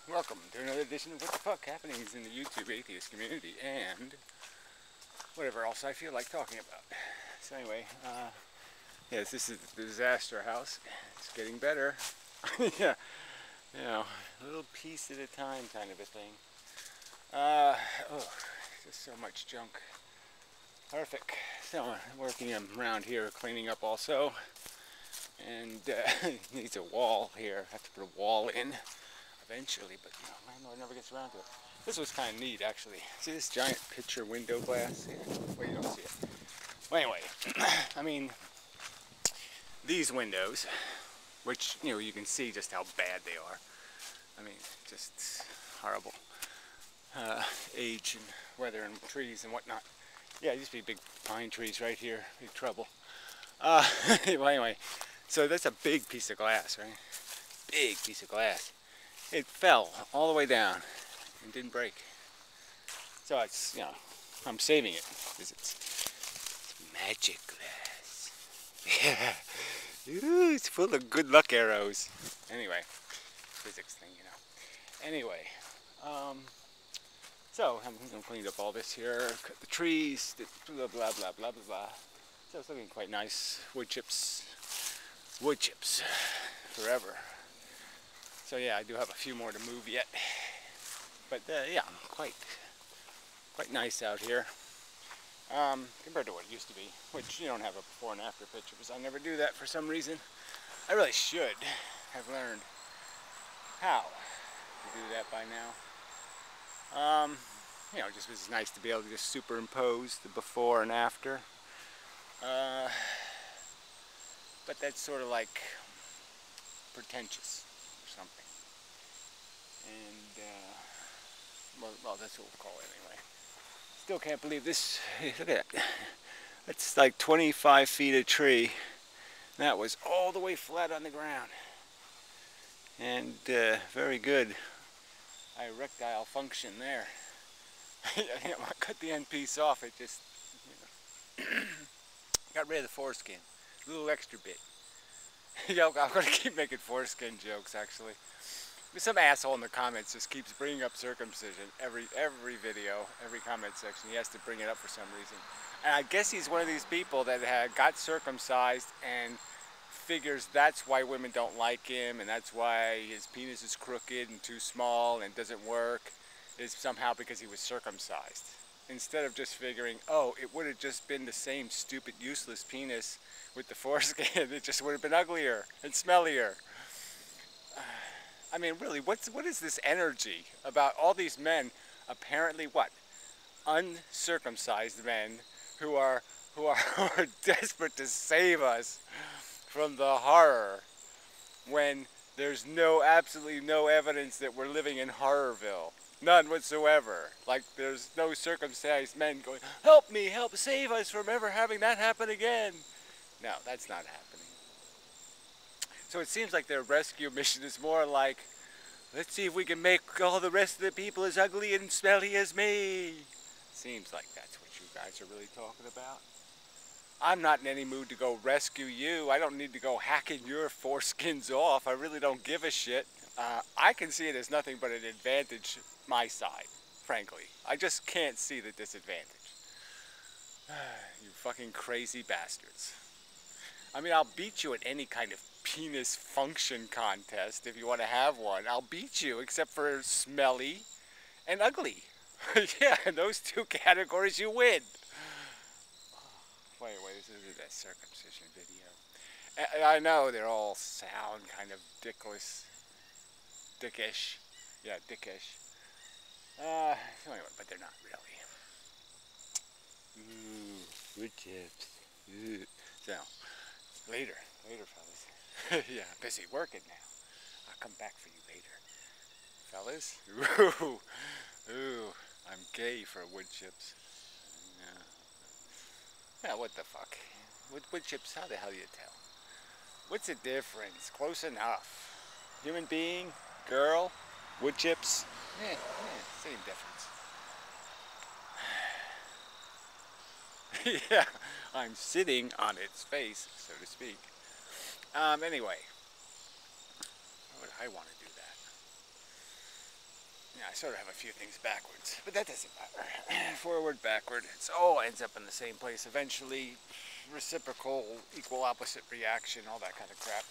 Welcome to another edition of What the Fuck Happenings in the YouTube atheist community and whatever else I feel like talking about. So anyway, yes, this is the disaster house. It's getting better. Yeah, you know, a little piece at a time kind of a thing. Just so much junk. Horrific. So I'm working around here, cleaning up also. And needs a wall here. I have to put a wall in eventually, but you know, landlord never gets around to it. This was kind of neat, actually. See this giant picture window glass? Yeah. Well, you don't see it. Well, anyway, I mean, these windows, which, you know, you can see just how bad they are. I mean, just horrible. Age and weather and trees and whatnot. Yeah, it used to be big pine trees right here. Big trouble. Well, anyway, so that's a big piece of glass, right? Big piece of glass. It fell all the way down and didn't break. So it's, you know, I'm saving it because it's magic glass. Yeah. Ooh, it's full of good luck arrows. Anyway, physics thing, you know. Anyway, so I'm cleaned up all this here, cut the trees, blah, blah, blah, blah, blah, blah. So it's looking quite nice. Wood chips forever. So yeah, I do have a few more to move yet, but yeah, quite nice out here compared to what it used to be, which you don't have a before and after picture because I never do that for some reason. I really should have learned how to do that by now. You know, just it's nice to be able to just superimpose the before and after. But that's sort of like pretentious or something. And, well, that's what we'll call it anyway. Still can't believe this. Look at that. That's like 25 feet of tree. That was all the way flat on the ground. And very good erectile function there. You know, I cut the end piece off, it just, you know, got rid of the foreskin. A little extra bit. Yo, I'm going to keep making foreskin jokes, actually. Some asshole in the comments just keeps bringing up circumcision every video, every comment section. He has to bring it up for some reason. And I guess he's one of these people that got circumcised and figures that's why women don't like him, and that's why his penis is crooked and too small and doesn't work, is somehow because he was circumcised. Instead of just figuring, oh, it would have just been the same stupid, useless penis with the foreskin. It just would have been uglier and smellier. I mean, really, what is this energy about all these men, apparently what? Uncircumcised men who are desperate to save us from the horror when there's absolutely no evidence that we're living in Horrorville. None whatsoever. Like, there's no circumcised men going, help me, save us from ever having that happen again. No, that's not happening. So it seems like their rescue mission is more like, let's see if we can make all the rest of the people as ugly and smelly as me. Seems like that's what you guys are really talking about. I'm not in any mood to go rescue you. I don't need to go hacking your foreskins off. I really don't give a shit. I can see it as nothing but an advantage my side, frankly. I just can't see the disadvantage. You fucking crazy bastards. I mean, I'll beat you at any kind of penis function contest if you want to have one. I'll beat you, except for smelly and ugly. Yeah, in those two categories you win. Wait, this is a circumcision video. I know they're all sound kind of dickish. Yeah, dickish. Anyway, but they're not really. Ooh, wood chips. Ooh. So, later, fellas. Yeah, I'm busy working now. I'll come back for you later. Fellas? Ooh, I'm gay for wood chips. Yeah, what the fuck? Wood chips, how the hell do you tell? What's the difference? Close enough. Human being, girl, wood chips. Yeah, same difference. Yeah, I'm sitting on its face, so to speak. Anyway, why would I want to do that? sort of have a few things backwards, but that doesn't matter. Forward, backward, it all ends up in the same place eventually. Reciprocal, equal opposite reaction, all that kind of crap.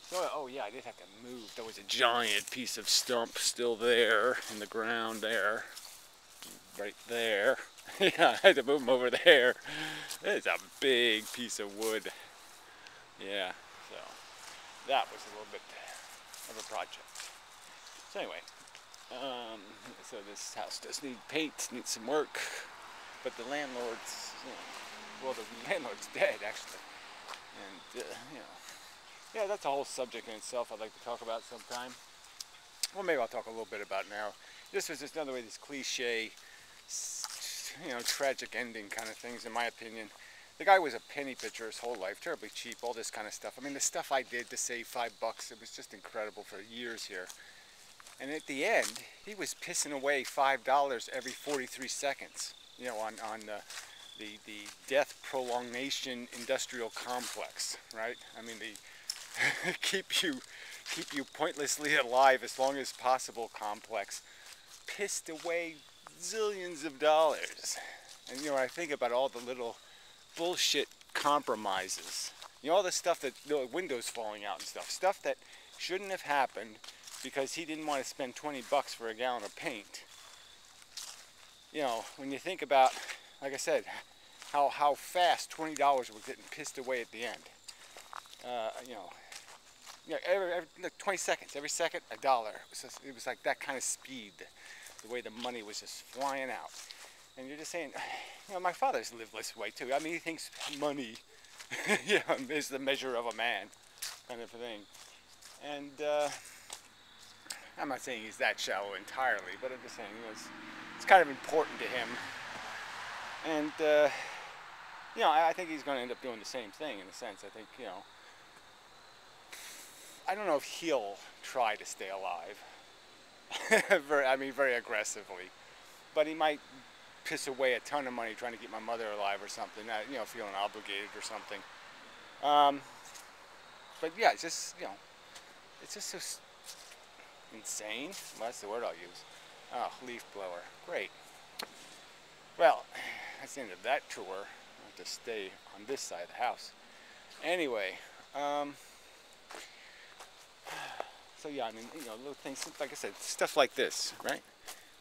So, oh yeah, I did have to move. There was a giant piece of stump still there in the ground there. Right there. Yeah, I had to move them over there. It's a big piece of wood. Yeah, so that was a little bit of a project. So anyway, so this house does need paint, needs some work, but the landlord's, well, the landlord's dead actually, and yeah, that's a whole subject in itself I'd like to talk about sometime. Well, maybe I'll talk a little bit about now. This was just another way, these cliche, tragic ending kind of things, in my opinion. The guy was a penny pitcher his whole life, terribly cheap, all this kind of stuff. I mean, the stuff I did to save $5, it was just incredible for years here. And at the end, he was pissing away $5 every 43 seconds, on the death prolongation industrial complex, right? I mean, the keep you pointlessly alive as long as possible complex pissed away zillions of dollars. And when I think about all the little bullshit compromises, all the stuff that, the windows falling out and stuff that shouldn't have happened because he didn't want to spend 20 bucks for a gallon of paint. When you think about, like I said, how fast $20 was getting pissed away at the end. Every 20 seconds, every second, $1. It was like that kind of speed, the way the money was just flying out. And you're just saying, my father's lived this way too. I mean, he thinks money, is the measure of a man, kind of a thing. And I'm not saying he's that shallow entirely, but I'm just saying it's kind of important to him. And I think he's going to end up doing the same thing in a sense. I think, I don't know if he'll try to stay alive, very aggressively, but he might piss away a ton of money trying to keep my mother alive or something, feeling obligated or something. But yeah, it's just so insane. Well, that's the word I'll use. Oh, leaf blower, great. Well, that's the end of that tour. I have to stay on this side of the house. Anyway, so yeah, I mean, little things, like I said, stuff like this, right?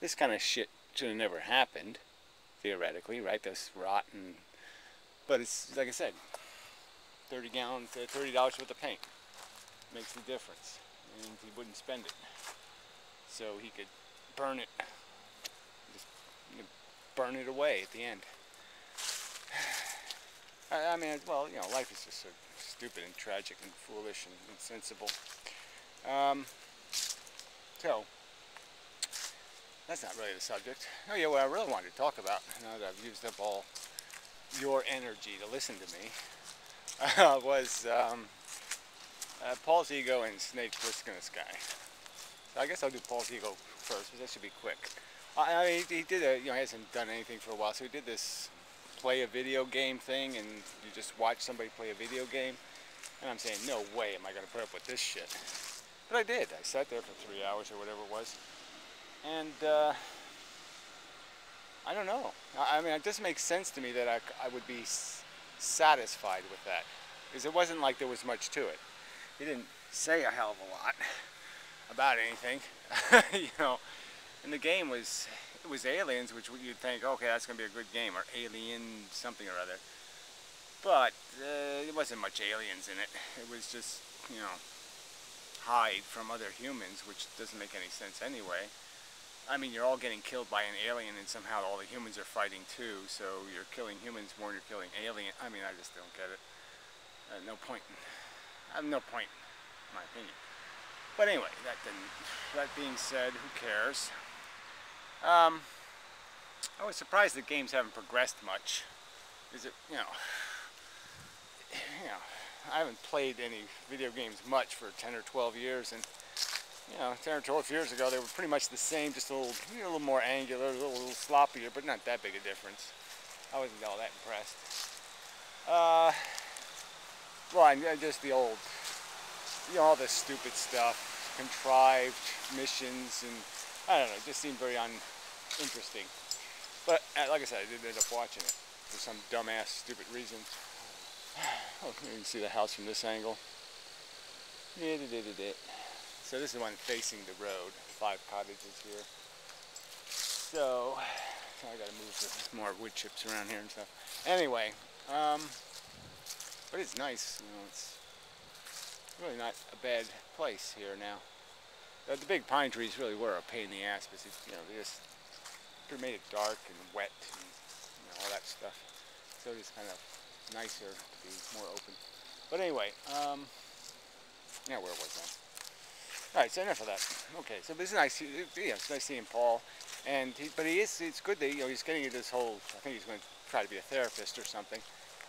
This kind of shit should have never happened, theoretically, right? This rotten, but it's, like I said, 30 gallons, $30 worth of paint makes the difference, and he wouldn't spend it, so he could burn it, just burn it away at the end. I mean, well, life is just so stupid and tragic and foolish and insensible. So, that's not really the subject. Oh yeah, what I really wanted to talk about, now that I've used up all your energy to listen to me, was Paul's ego and Snake Plissken this guy. So I guess I'll do Paul's ego first, because that should be quick. I mean, he did he hasn't done anything for a while, so he did this play a video game thing, and you just watch somebody play a video game, and I'm saying, no way am I going to put up with this shit. But I did. I sat there for 3 hours or whatever it was, and I don't know. I mean, it just makes sense to me that I would be satisfied with that, because it wasn't like there was much to it. He didn't say a hell of a lot about anything, and the game was, it was aliens, which you'd think, okay, that's going to be a good game, or alien something or other. But there wasn't much aliens in it. It was just, hide from other humans, which doesn't make any sense anyway. I mean, you're all getting killed by an alien, and somehow all the humans are fighting too, so you're killing humans more than you're killing aliens. I mean, I just don't get it. No point. I have no point, in my opinion. But anyway, that being said, who cares? I was surprised that games haven't progressed much. Is it, I haven't played any video games much for 10 or 12 years, and 10 or 12 years ago they were pretty much the same, just a little more angular, a little sloppier, but not that big a difference. I wasn't all that impressed. Well, just the old, all this stupid stuff, contrived missions and I don't know, it just seemed very uninteresting. But like I said, I did end up watching it for some dumbass, stupid reason. Oh, you can see the house from this angle. So this is one facing the road. 5 cottages here. So I gotta move some more wood chips around here and stuff. Anyway, but it's nice. You know, it's really not a bad place here now. The big pine trees really were a pain in the ass because you know they just made it dark and wet and you know, all that stuff. So it's kind of nicer to be more open. But anyway, yeah, where was I? All right, so enough of that. Okay, so this is nice. You know, it's nice seeing Paul, and but he is. It's good that you know he's getting into this whole. I think he's going to try to be a therapist or something.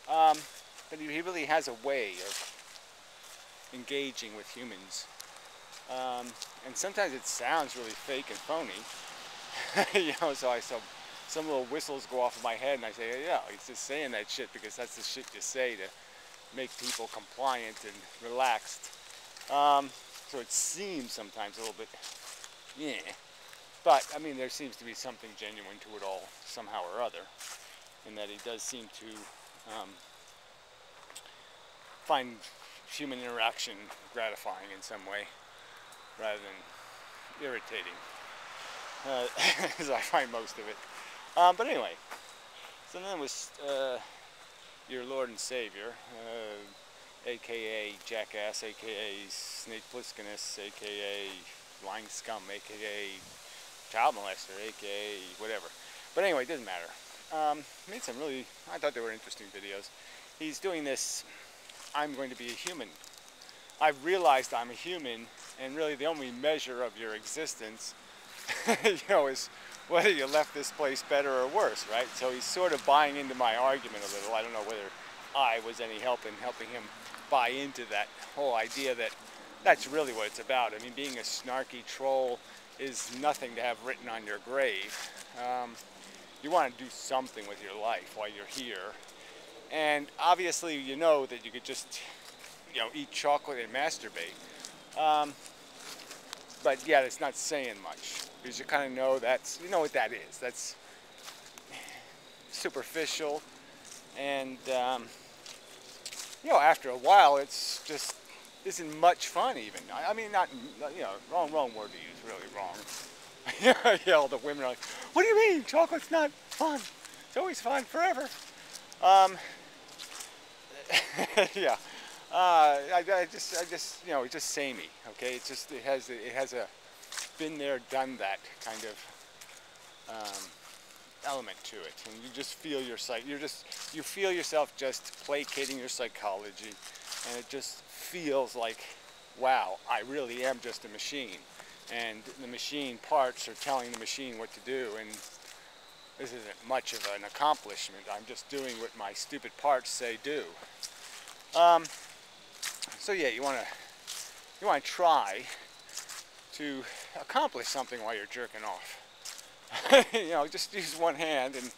But he really has a way of engaging with humans, and sometimes it sounds really fake and phony. You know, so some little whistles go off in my head, and I say, yeah, he's just saying that shit because that's the shit you say to make people compliant and relaxed. So it seems sometimes a little bit, yeah. But, I mean, there seems to be something genuine to it all, somehow or other, in that he does seem to find human interaction gratifying in some way, rather than irritating, as I find most of it. But anyway, so then was your Lord and Savior, a.k.a. Jackass, a.k.a. Snake Plisskenus, a.k.a. Lying Scum, a.k.a. Child Molester, a.k.a. whatever. But anyway, it doesn't matter. Made some really, I thought they were interesting videos. He's doing this, I'm going to be a human. I've realized I'm a human, and really the only measure of your existence, you know, is whether you left this place better or worse, right? So he's sort of buying into my argument a little. I don't know whether I was any help in helping him buy into that whole idea that that's really what it's about. I mean, being a snarky troll is nothing to have written on your grave. You want to do something with your life while you're here. And obviously you know that you could just, you know, eat chocolate and masturbate. But yeah, it's not saying much. Because you kind of know that's, you know what that is. That's superficial. And, you know, after a while, it's just isn't much fun even. I mean, not, you know, wrong word to use, really wrong. Yeah, all the women are like, what do you mean? Chocolate's not fun. It's always fun forever. Yeah. I just, you know, it's just samey, okay? It's just, it has a been there, done that kind of element to it, and you just feel your you feel yourself just placating your psychology, and it just feels like, wow, I really am just a machine, and the machine parts are telling the machine what to do, and this isn't much of an accomplishment. I'm just doing what my stupid parts say do. So yeah, you want to try to accomplish something while you're jerking off. You know, just use one hand and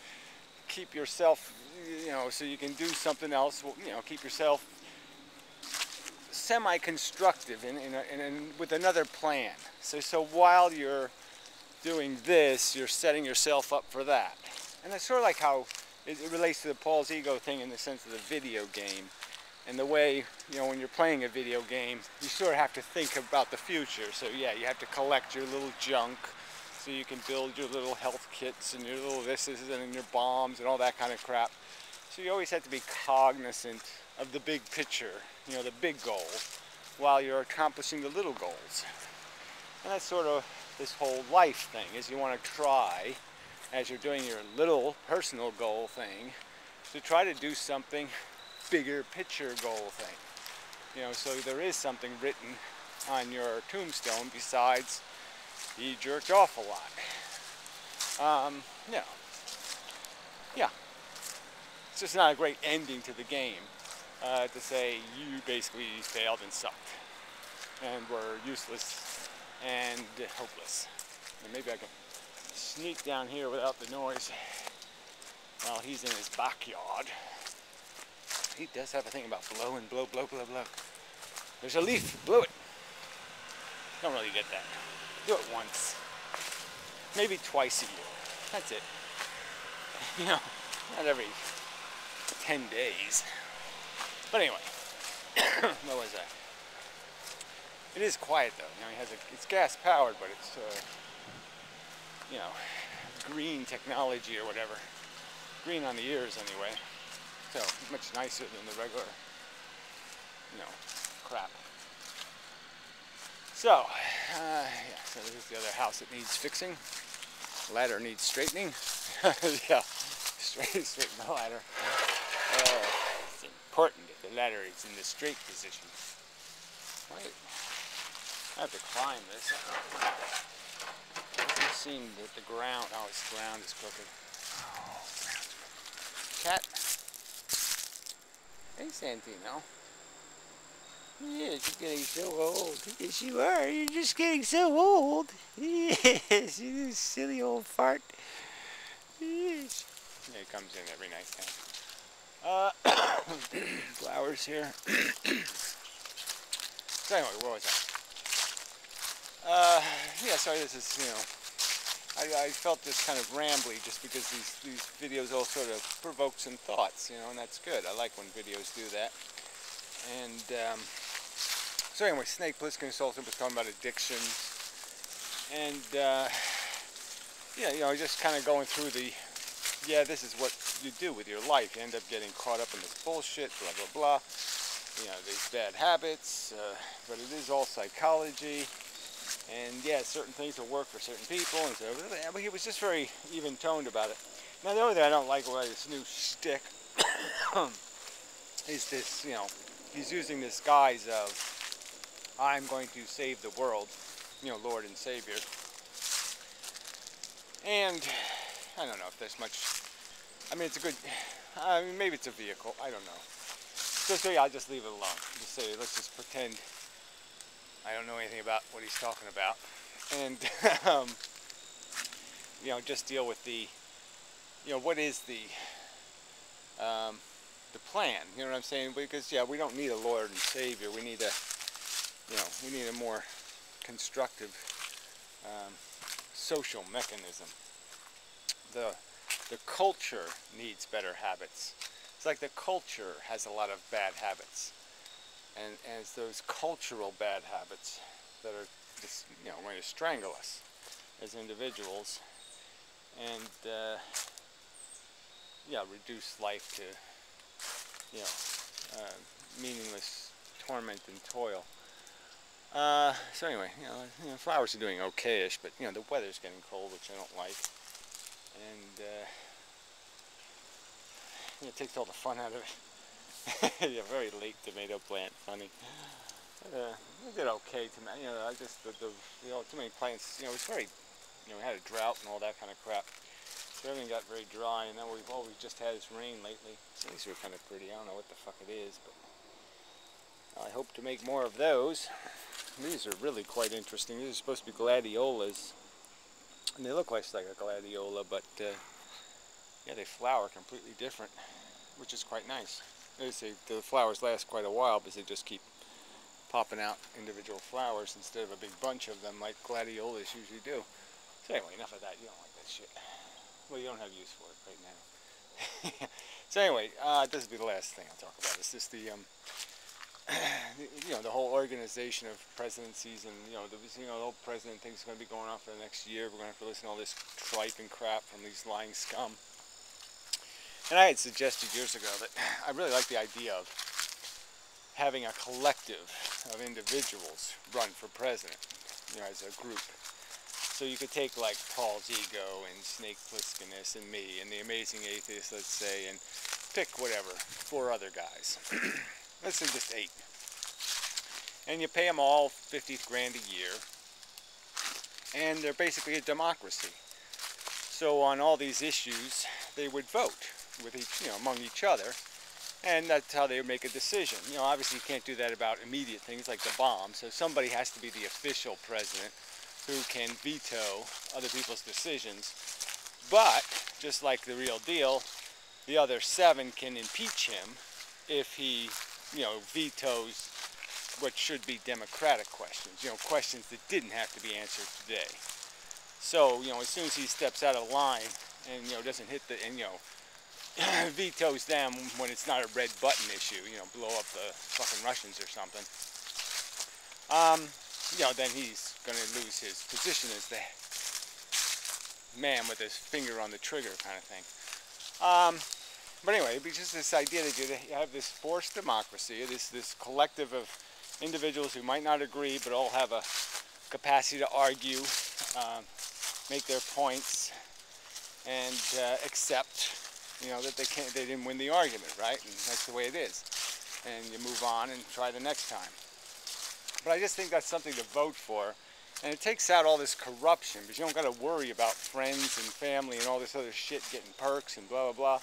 keep yourself, you know, so you can do something else. You know, keep yourself semi-constructive with another plan. So while you're doing this, you're setting yourself up for that. And that's sort of like how it relates to the Paul's ego thing in the sense of the video game. And the way, you know, when you're playing a video game, you sort of have to think about the future. So yeah, you have to collect your little junk so you can build your little health kits and your little thises and your bombs and all that kind of crap. So you always have to be cognizant of the big picture, you know, the big goal, while you're accomplishing the little goals. And that's sort of this whole life thing, is you want to try, as you're doing your little personal goal thing, to try to do something bigger picture goal thing. You know, so there is something written on your tombstone besides he jerked off a lot. You know, yeah. It's just not a great ending to the game to say you basically failed and sucked and were useless and hopeless. And maybe I can sneak down here without the noise while he's in his backyard. He does have a thing about blow and blow, blow, blow, blow. There's a leaf, blow it. Don't really get that. Do it once. maybe twice a year. That's it. You know, not every 10 days. But anyway, what was that? It is quiet though. You know, it's gas powered, but it's you know, green technology or whatever. Green on the ears anyway. So much nicer than the regular, you know, crap. So, yeah, so this is the other house that needs fixing. The ladder needs straightening. Yeah, straighten the ladder. It's important that the ladder is in the straight position. Right. I have to climb this. It doesn't seem that the ground, oh, its ground is crooked. Oh, cat. Hey, Santino. Yes, you're getting so old. Yes, you are. You're just getting so old. Yes, you silly old fart. Yes. Yeah, he comes in every night now. Flowers here. So anyway, where was I? Yeah, sorry, this is, you know, I felt this kind of rambly just because these videos all sort of provoke some thoughts, you know, and that's good. I like when videos do that. And, so anyway, Snake Bliss Consultant was talking about addiction. And, yeah, you know, just kind of going through yeah, this is what you do with your life. You end up getting caught up in this bullshit, blah, blah, blah. You know, these bad habits, but it is all psychology. And yeah, certain things will work for certain people. And so, but he was just very even-toned about it. Now, the only thing I don't like about this new shtick is this, you know, he's using this guise of, I'm going to save the world, you know, Lord and Savior. And I don't know if there's much, I mean, it's a good, I mean, maybe it's a vehicle, I don't know. So yeah, I'll just leave it alone. Just say, let's just pretend I don't know anything about what he's talking about. And, you know, just deal with the, you know, what is the plan, you know what I'm saying? Because, yeah, we don't need a Lord and Savior. We need a, you know, we need a more constructive social mechanism. The culture needs better habits. It's like the culture has a lot of bad habits. And it's those cultural bad habits that are just, you know, going to strangle us as individuals. And, yeah, reduce life to, you know, meaningless torment and toil. So anyway, you know, flowers are doing okay-ish, but, you know, the weather's getting cold, which I don't like. And, it takes all the fun out of it. Yeah, very late tomato plant, funny. It did okay, you know, I just, you know, too many plants, you know, it's very, you know, we had a drought and all that kind of crap. So everything got very dry, and then all we've just had is rain lately. So these are kind of pretty. I don't know what the fuck it is, but I hope to make more of those. These are really quite interesting. These are supposed to be gladiolas, and they look like a gladiola, but yeah, they flower completely different, which is quite nice. They say the flowers last quite a while because they just keep popping out individual flowers instead of a big bunch of them like gladiolas usually do. So anyway, enough of that. You don't like that shit. Well, you don't have use for it right now. So anyway, this will be the last thing I'll talk about. It's just the, you know, the whole organization of presidencies, and you know, the whole president thing is going to be going on for the next year. We're going to have to listen to all this tripe and crap from these lying scum. And I had suggested years ago that I really like the idea of having a collective of individuals run for president, you know, as a group. So you could take like Paul's ego and Snake Plisskenus and me and the Amazing Atheist, let's say, and pick whatever, 4 other guys. Let's say just 8. And you pay them all 50 grand a year. And they're basically a democracy. So on all these issues, they would vote with each, you know, among each other. And that's how they would make a decision. You know, obviously you can't do that about immediate things like the bomb. So somebody has to be the official president who can veto other people's decisions. But, just like the real deal, the other 7 can impeach him if he, you know, vetoes what should be democratic questions. You know, questions that didn't have to be answered today. So, you know, as soon as he steps out of line and, you know, doesn't hit the, and, you know, vetoes them when it's not a red button issue, you know, blow up the fucking Russians or something, you know, then he's going to lose his position as the man with his finger on the trigger kind of thing. But anyway, it'd be just this idea that you have this forced democracy, this collective of individuals who might not agree, but all have a capacity to argue, make their points, and accept, you know, that they didn't win the argument, right? And that's the way it is. And you move on and try the next time. But I just think that's something to vote for. And it takes out all this corruption, because you don't got to worry about friends and family and all this other shit getting perks and blah, blah, blah.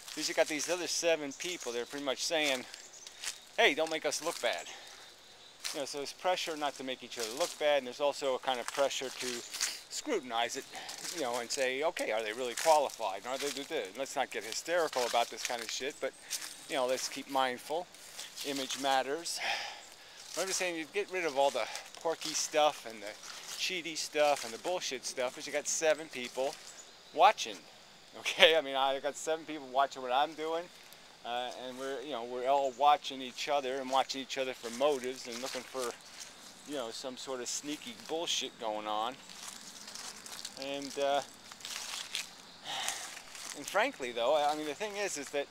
Because you got these other 7 people that are pretty much saying, hey, don't make us look bad. You know, so there's pressure not to make each other look bad, and there's also a kind of pressure to scrutinize it, you know, and say, okay, are they really qualified? Are they good? Let's not get hysterical about this kind of shit, but, you know, let's keep mindful. Image matters. I'm just saying, you get rid of all the porky stuff and the cheaty stuff and the bullshit stuff, because you got 7 people watching. Okay, I mean, I got 7 people watching what I'm doing, and we're all watching each other and watching each other for motives and looking for, you know, some sort of sneaky bullshit going on. And frankly, though, I mean, the thing is that,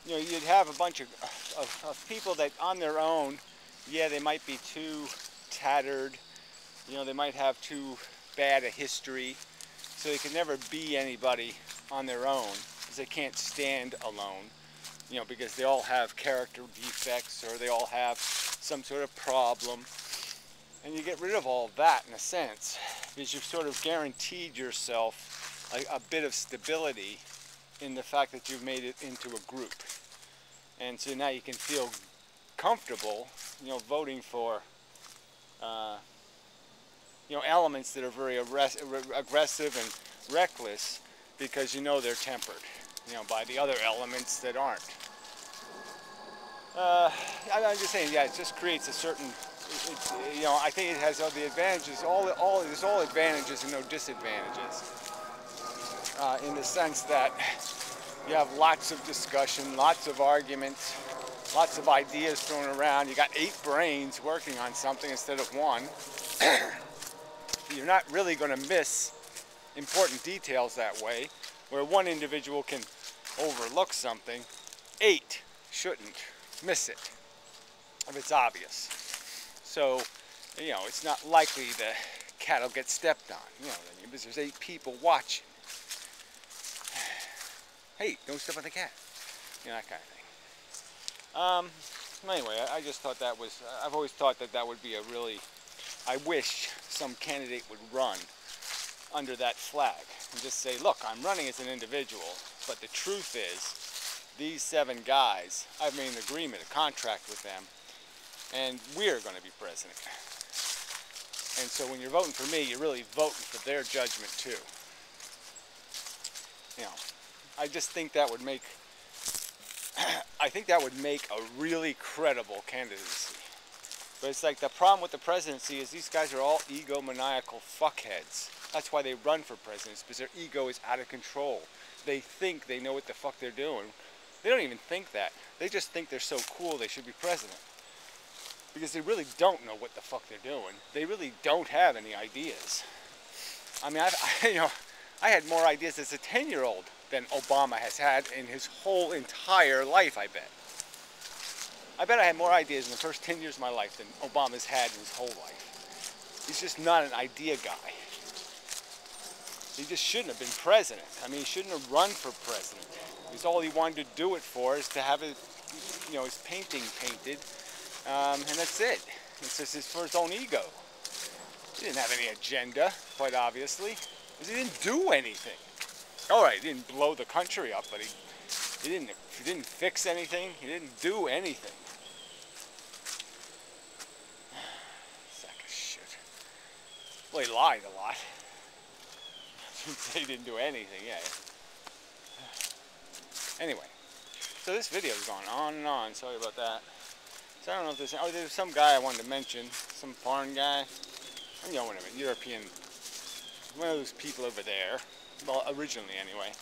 you know, you'd have a bunch of people that on their own, yeah, they might be too tattered, you know, they might have too bad a history, so they can never be anybody on their own, because they can't stand alone, you know, because they all have character defects, or they all have some sort of problem. And you get rid of all of that, in a sense, because you've sort of guaranteed yourself a bit of stability in the fact that you've made it into a group. And so now you can feel comfortable, you know, voting for, you know, elements that are very aggressive and reckless, because you know they're tempered, you know, by the other elements that aren't. I'm just saying, yeah, it just creates a certain, you know, I think it has all the advantages, there's all advantages and no disadvantages, in the sense that you have lots of discussion, lots of arguments, lots of ideas thrown around. You got 8 brains working on something instead of 1. You're not really going to miss important details that way, where 1 individual can overlook something. 8 shouldn't miss it if it's obvious. So, you know, it's not likely the cat will get stepped on, you know, because there's 8 people watching. Hey, don't step on the cat. You know, that kind of thing. Anyway, I just thought that was, I've always thought that that would be a really, I wish some candidate would run under that flag and just say, look, I'm running as an individual, but the truth is, these 7 guys, I've made an agreement, a contract with them, and we're going to be president. And so when you're voting for me, you're really voting for their judgment too. You know, I just think that would make, I think that would make a really credible candidacy. But it's like the problem with the presidency is these guys are all egomaniacal fuckheads. That's why they run for presidents, because their ego is out of control. They think they know what the fuck they're doing. They don't even think that. They just think they're so cool they should be president. Because they really don't know what the fuck they're doing. They really don't have any ideas. I mean, I had more ideas as a 10-year-old than Obama has had in his whole entire life, I bet. I bet I had more ideas in the first 10 years of my life than Obama's had in his whole life. He's just not an idea guy. He just shouldn't have been president. I mean, he shouldn't have run for president. Because all he wanted to do it for is to have his, you know, his painting painted, and that's it. It's just for his own ego. He didn't have any agenda, quite obviously, because he didn't do anything. All right, he didn't blow the country up, but he didn't fix anything. He didn't do anything. Sack of shit. Well, he lied a lot. He didn't do anything, yeah. Anyway, so this video is going on and on. Sorry about that. So I don't know if there's some guy I wanted to mention, some foreign guy. You know, whatever, European one of those people over there, well, originally anyway,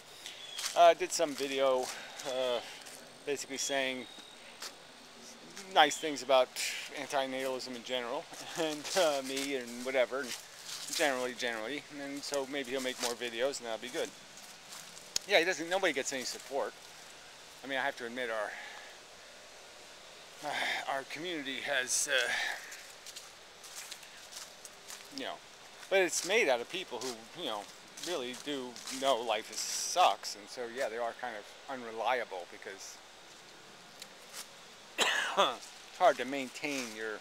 did some video basically saying nice things about antinatalism in general, and me and whatever, and generally, and so maybe he'll make more videos and that'll be good. Yeah, nobody gets any support. I mean, I have to admit our community has, but it's made out of people who, really do know life sucks, and so yeah, they are kind of unreliable because it's hard to maintain your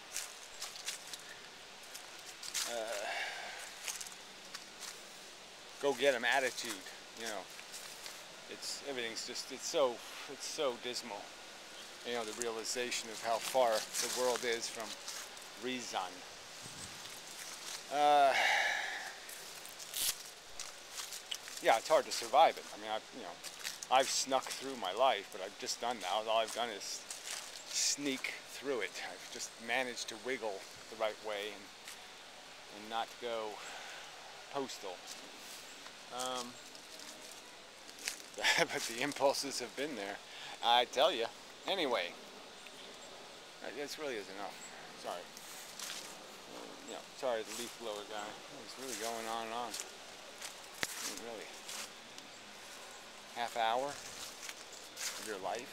go-get-em attitude. It's so dismal. The realization of how far the world is from reason. Yeah, it's hard to survive it. I mean, I've snuck through my life, but I've just done now. All I've done is sneak through it. I've just managed to wiggle the right way and not go postal. But the impulses have been there, I tell you. Anyway, this really is enough. Sorry. Sorry, the leaf blower guy. It's really going on and on. I mean, really. Half hour of your life?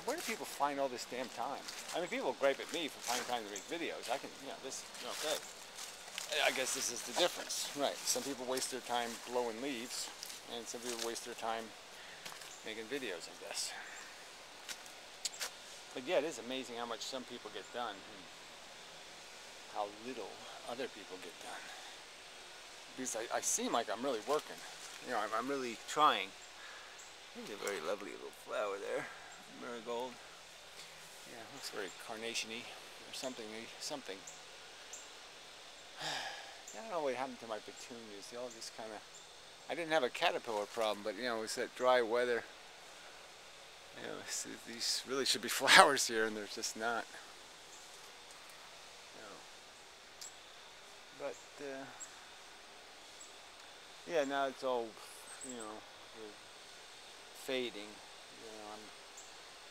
Where do people find all this damn time? I mean, people gripe at me for finding time to make videos. I can, okay. I guess this is the difference. Right. Some people waste their time blowing leaves, and some people waste their time making videos, I guess. But yeah, it is amazing how much some people get done and how little other people get done. Because I seem like I'm really working. I'm really trying. There's a very lovely little flower there. Marigold. Yeah, looks very carnation-y or something. I don't know what happened to my petunias. They all just kind of... I didn't have a caterpillar problem, but it's that dry weather. These really should be flowers here, and they're just not. But yeah, now it's all fading.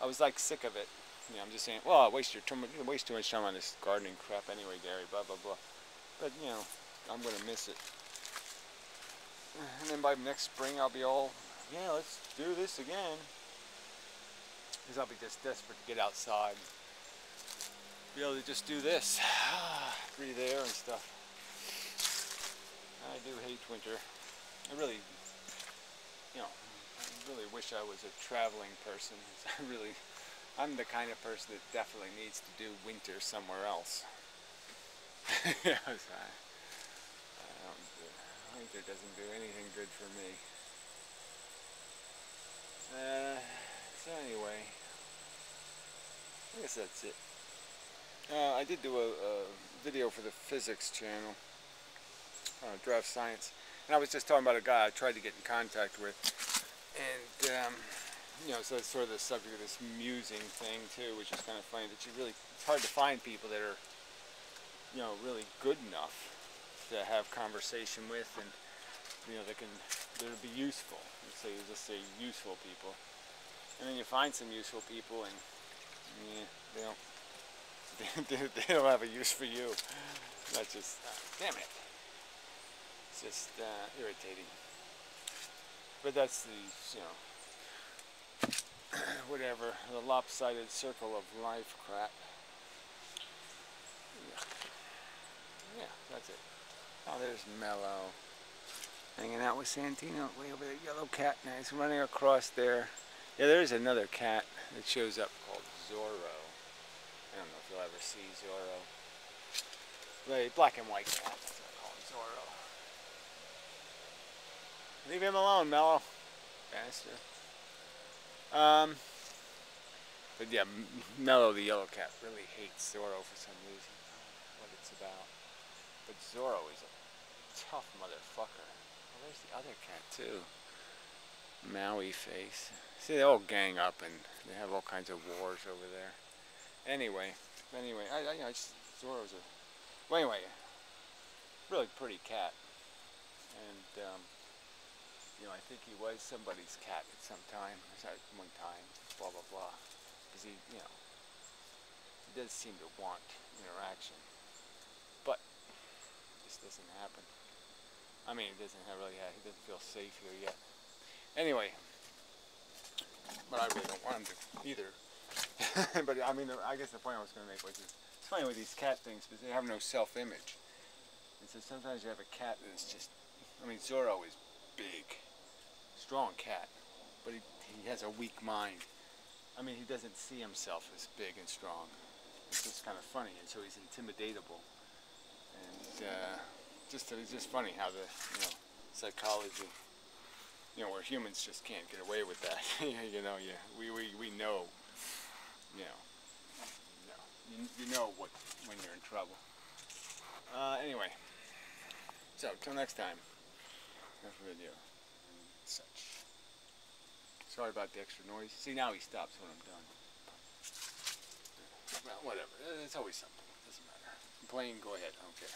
I was like sick of it. I'm just saying, well, you waste too much time on this gardening crap anyway, Gary. Blah blah blah. But I'm gonna miss it. And then by next spring, I'll be all, yeah, let's do this again. Because I'll be just desperate to get outside. Be able to just do this. Breathe air and stuff. I do hate winter. I really, I really wish I was a traveling person. I'm the kind of person that definitely needs to do winter somewhere else. Winter doesn't do anything good for me. So anyway, I guess that's it. I did do a video for the physics channel, Draft Science, and I was just talking about a guy I tried to get in contact with, and so it's sort of the subject of this musing thing too, which is kind of funny that it's hard to find people that are, really good enough to have conversation with, and that'll be useful. So you just say useful people, and then you find some useful people, and they don't have a use for you. That's just damn it. It's just irritating. But that's the whatever, the lopsided circle of life crap. Yeah, that's it. Oh, there's Mello. Hanging out with Santino, way over there. Yellow cat, nice, running across there. Yeah, there's another cat that shows up called Zorro. I don't know if you'll ever see Zorro. But black and white cat, that's what I call him, Zorro. Leave him alone, Mello. Bastard. But yeah, Mello the yellow cat really hates Zorro for some reason. I don't know what it's about. But Zorro is a tough motherfucker. Well, there's the other cat too. Maui face. See, they all gang up and they have all kinds of wars over there. Anyway, Zorro's a... Well, anyway, really pretty cat. And you know, I think he was somebody's cat at some time, at one time, blah, blah, blah. Because he, you know, he does seem to want interaction. But it just doesn't happen. I mean, he doesn't feel safe here yet. Anyway, but I really don't want him to either. But I mean, I guess the point I was going to make was it's funny with these cat things because they have no self-image. And so sometimes you have a cat that's just, I mean, Zorro is big, strong cat, but he has a weak mind. I mean, he doesn't see himself as big and strong. It's just kind of funny, and so he's intimidatable. And it's just funny how the, you know, psychology, you know, where humans just can't get away with that. You know, yeah, we know, you know, you know when you're in trouble. Anyway, so till next time, next video and such. Sorry about the extra noise. See, now he stops when I'm done. Well, whatever. It's always something. Doesn't matter. Complain, go ahead. I don't care.